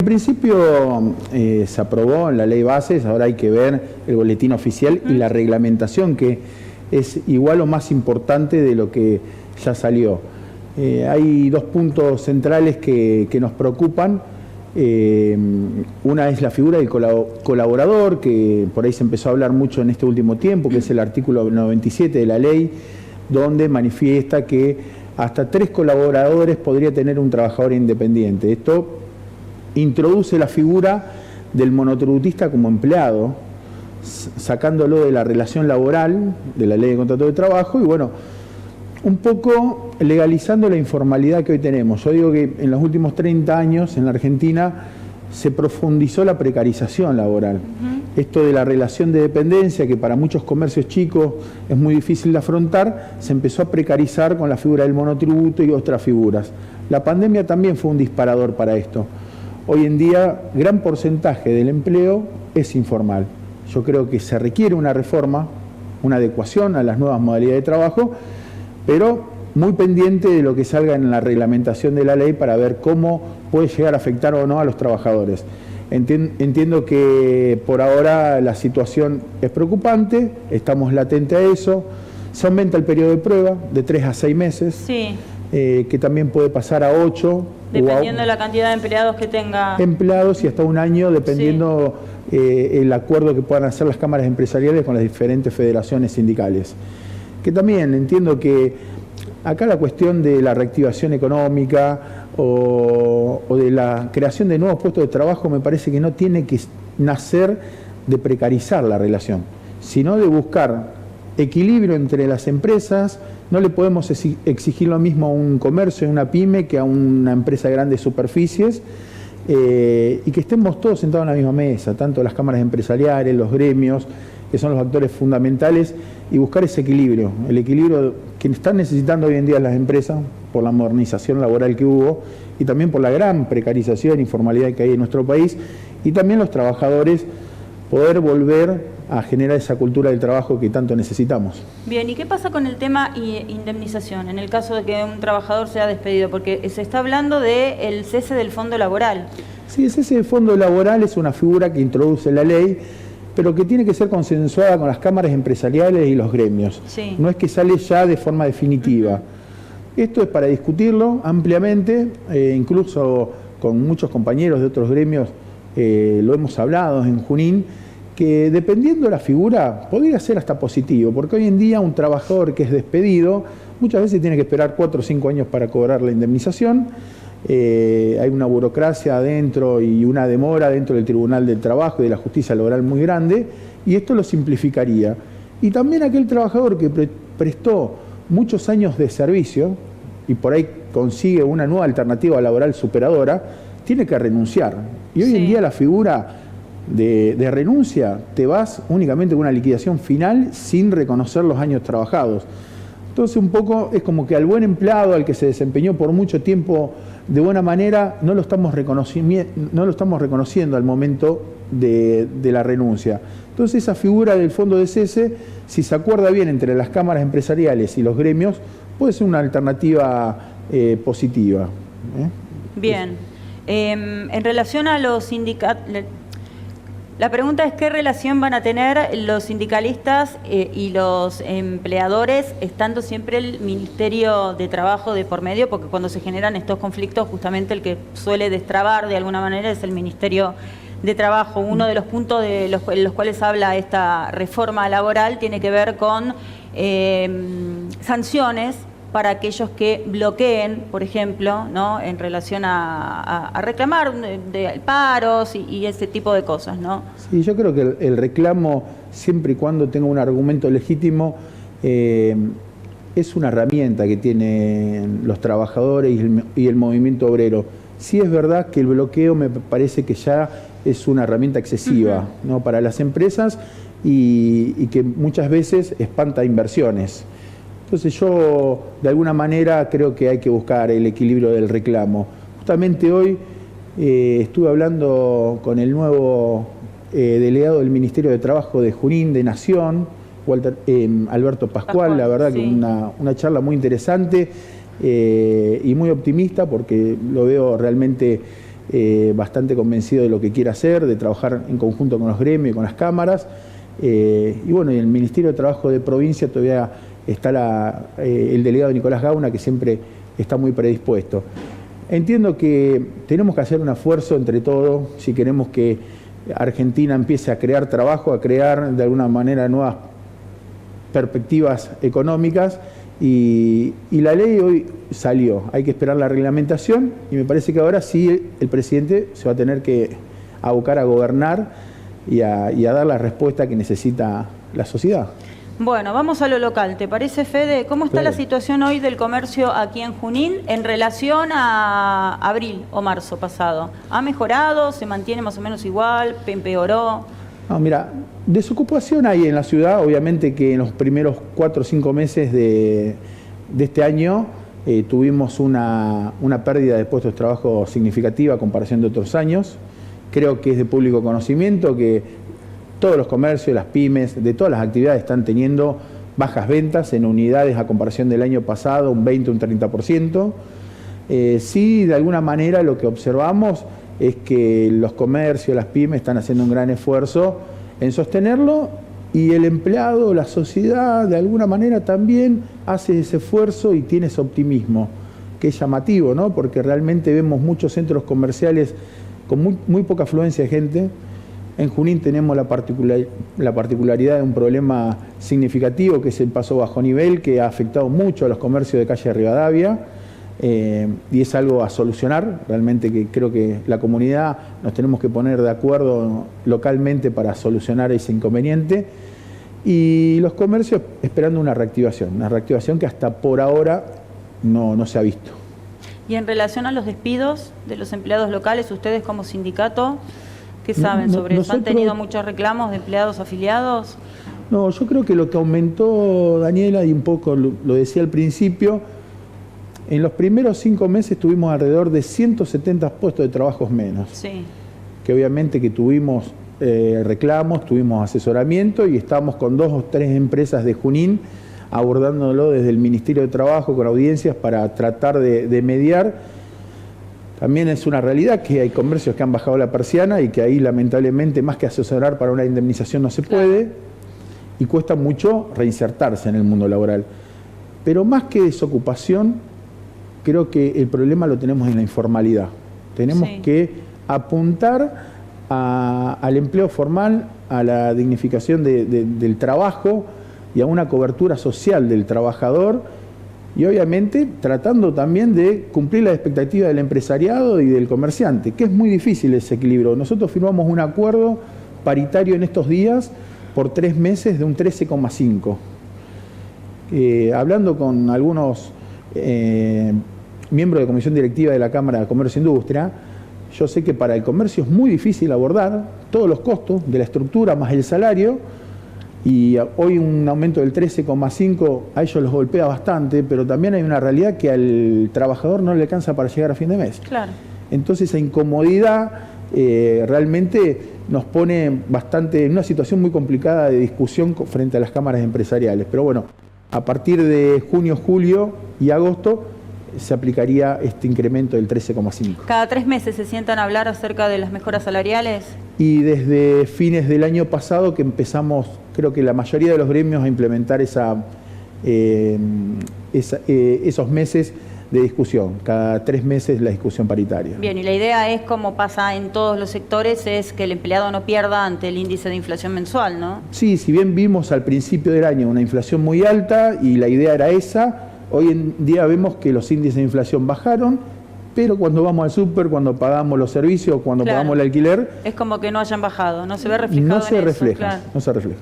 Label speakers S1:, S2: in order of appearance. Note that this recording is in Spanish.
S1: En principio se aprobó en la ley bases, ahora hay que ver el boletín oficial y la reglamentación, que es igual o más importante de lo que ya salió. Hay dos puntos centrales que nos preocupan. Una es la figura del colaborador, que por ahí se empezó a hablar mucho en este último tiempo, que es el artículo 97 de la ley, donde manifiesta que hasta 3 colaboradores podría tener un trabajador independiente. Esto introduce la figura del monotributista como empleado, sacándolo de la relación laboral, de la ley de contrato de trabajo, y bueno, un poco legalizando la informalidad que hoy tenemos. Yo digo que en los últimos 30 años en la Argentina se profundizó la precarización laboral. Esto de la relación de dependencia, que para muchos comercios chicos es muy difícil de afrontar, se empezó a precarizar con la figura del monotributo y otras figuras. La pandemia también fue un disparador para esto. Hoy en día, gran porcentaje del empleo es informal. Yo creo que se requiere una reforma, una adecuación a las nuevas modalidades de trabajo, pero muy pendiente de lo que salga en la reglamentación de la ley para ver cómo puede llegar a afectar o no a los trabajadores. Entiendo que por ahora la situación es preocupante, estamos latentes a eso. Se aumenta el periodo de prueba de 3 a 6 meses, sí. Que también puede pasar a 8.
S2: Dependiendo de la cantidad de empleados que tenga.
S1: Empleados y hasta 1 año, dependiendo el acuerdo que puedan hacer las cámaras empresariales con las diferentes federaciones sindicales. Que también entiendo que acá la cuestión de la reactivación económica o de la creación de nuevos puestos de trabajo me parece que no tiene que nacer de precarizar la relación, sino de buscar equilibrio entre las empresas. No le podemos exigir lo mismo a un comercio, a una pyme, que a una empresa de grandes superficies, y que estemos todos sentados en la misma mesa, tanto las cámaras empresariales, los gremios, que son los actores fundamentales, y buscar ese equilibrio, el equilibrio que están necesitando hoy en día las empresas por la modernización laboral que hubo y también por la gran precarización e informalidad que hay en nuestro país, y también los trabajadores poder volver a generar esa cultura del trabajo que tanto necesitamos.
S2: Bien, ¿y qué pasa con el tema indemnización en el caso de que un trabajador sea despedido? Porque se está hablando del cese del fondo laboral.
S1: Sí, el cese del fondo laboral es una figura que introduce la ley, pero que tiene que ser consensuada con las cámaras empresariales y los gremios. Sí. No es que sale ya de forma definitiva. Esto es para discutirlo ampliamente, incluso con muchos compañeros de otros gremios lo hemos hablado en Junín, que dependiendo de la figura podría ser hasta positivo, porque hoy en día un trabajador que es despedido muchas veces tiene que esperar 4 o 5 años para cobrar la indemnización. Hay una burocracia adentro y una demora dentro del Tribunal del Trabajo y de la Justicia Laboral muy grande, y esto lo simplificaría. Y también aquel trabajador que prestó muchos años de servicio y por ahí consigue una nueva alternativa laboral superadora, tiene que renunciar. Y hoy en día la figura de renuncia, te vas únicamente con una liquidación final sin reconocer los años trabajados. Entonces un poco es como que al buen empleado, al que se desempeñó por mucho tiempo de buena manera, no lo estamos reconociendo al momento de la renuncia. Entonces esa figura del fondo de cese, si se acuerda bien entre las cámaras empresariales y los gremios, puede ser una alternativa positiva.
S2: Bien. En relación a los sindicatos, la pregunta es qué relación van a tener los sindicalistas y los empleadores, estando siempre el Ministerio de Trabajo de por medio, porque cuando se generan estos conflictos, justamente el que suele destrabar de alguna manera es el Ministerio de Trabajo. Uno de los puntos de los cuales habla esta reforma laboral tiene que ver con sanciones para aquellos que bloqueen, por ejemplo, ¿no?, en relación a reclamar de paros y ese tipo de cosas, ¿no?
S1: Sí, yo creo que el reclamo, siempre y cuando tenga un argumento legítimo, es una herramienta que tienen los trabajadores y el movimiento obrero. Sí es verdad que el bloqueo me parece que ya es una herramienta excesiva, ¿no?, para las empresas y que muchas veces espanta inversiones. Entonces yo, de alguna manera, creo que hay que buscar el equilibrio del reclamo. Justamente hoy estuve hablando con el nuevo delegado del Ministerio de Trabajo de Junín, de Nación, Alberto Pascual, la verdad que una charla muy interesante y muy optimista, porque lo veo realmente bastante convencido de lo que quiere hacer, de trabajar en conjunto con los gremios y con las cámaras. Y bueno, en el Ministerio de Trabajo de provincia todavía está el delegado Nicolás Gauna, que siempre está muy predispuesto. Entiendo que tenemos que hacer un esfuerzo entre todos si queremos que Argentina empiece a crear trabajo, a crear de alguna manera nuevas perspectivas económicas, y la ley hoy salió. Hay que esperar la reglamentación y me parece que ahora sí el presidente se va a tener que abocar a gobernar y a dar la respuesta que necesita la sociedad.
S2: Bueno, vamos a lo local. ¿Te parece, Fede? ¿Cómo está
S1: Claro.
S2: la situación hoy del comercio aquí en Junín en relación a abril o marzo pasado? ¿Ha mejorado? ¿Se mantiene más o menos igual? ¿Empeoró?
S1: No, mira, desocupación hay en la ciudad. Obviamente que en los primeros 4 o 5 meses de este año tuvimos una pérdida de puestos de trabajo significativa a comparación de otros años. Creo que es de público conocimiento que todos los comercios, las pymes, de todas las actividades están teniendo bajas ventas en unidades a comparación del año pasado, un 20, un 30%. Sí, de alguna manera lo que observamos es que los comercios, las pymes están haciendo un gran esfuerzo en sostenerlo, y el empleado, la sociedad, de alguna manera también hace ese esfuerzo y tiene ese optimismo, que es llamativo, ¿no? Porque realmente vemos muchos centros comerciales con muy poca afluencia de gente. En Junín tenemos la particularidad de un problema significativo, que es el paso bajo nivel, que ha afectado mucho a los comercios de calle Rivadavia, y es algo a solucionar. Realmente que creo que la comunidad nos tenemos que poner de acuerdo localmente para solucionar ese inconveniente, y los comercios esperando una reactivación que hasta por ahora no se ha visto.
S2: Y en relación a los despidos de los empleados locales, ustedes como sindicato, ¿qué saben sobre eso? ¿Han tenido muchos reclamos de empleados afiliados?
S1: No, yo creo que lo que aumentó, Daniela, y un poco lo decía al principio, en los primeros 5 meses tuvimos alrededor de 170 puestos de trabajo menos.
S2: Sí.
S1: Que obviamente que tuvimos reclamos, tuvimos asesoramiento, y estamos con 2 o 3 empresas de Junín abordándolo desde el Ministerio de Trabajo con audiencias para tratar de mediar. También es una realidad que hay comercios que han bajado la persiana y que ahí lamentablemente más que asesorar para una indemnización no se puede, y cuesta mucho reinsertarse en el mundo laboral. Pero más que desocupación, creo que el problema lo tenemos en la informalidad. Tenemos que apuntar al empleo formal, a la dignificación del trabajo y a una cobertura social del trabajador, y obviamente tratando también de cumplir las expectativas del empresariado y del comerciante, que es muy difícil ese equilibrio. Nosotros firmamos un acuerdo paritario en estos días por 3 meses de un 13,5. Hablando con algunos miembros de comisión directiva de la Cámara de Comercio e Industria, yo sé que para el comercio es muy difícil abordar todos los costos de la estructura más el salario, y hoy un aumento del 13,5 a ellos los golpea bastante, pero también hay una realidad que al trabajador no le alcanza para llegar a fin de mes.
S2: Claro.
S1: Entonces esa incomodidad realmente nos pone bastante en una situación muy complicada de discusión frente a las cámaras empresariales. Pero bueno, a partir de junio, julio y agosto se aplicaría este incremento del 13,5.
S2: ¿Cada 3 meses se sientan a hablar acerca de las mejoras salariales?
S1: Y desde fines del año pasado que empezamos, creo que la mayoría de los gremios, a implementar esos meses de discusión. Cada 3 meses la discusión paritaria.
S2: Bien, y la idea es, como pasa en todos los sectores, es que el empleado no pierda ante el índice de inflación mensual, ¿no?
S1: Sí, si bien vimos al principio del año una inflación muy alta y la idea era esa, hoy en día vemos que los índices de inflación bajaron, pero cuando vamos al súper, cuando pagamos los servicios, cuando pagamos el alquiler,
S2: es como que no hayan bajado, no se ve reflejado
S1: no se
S2: en eso,
S1: refleja,
S2: claro.
S1: no se refleja.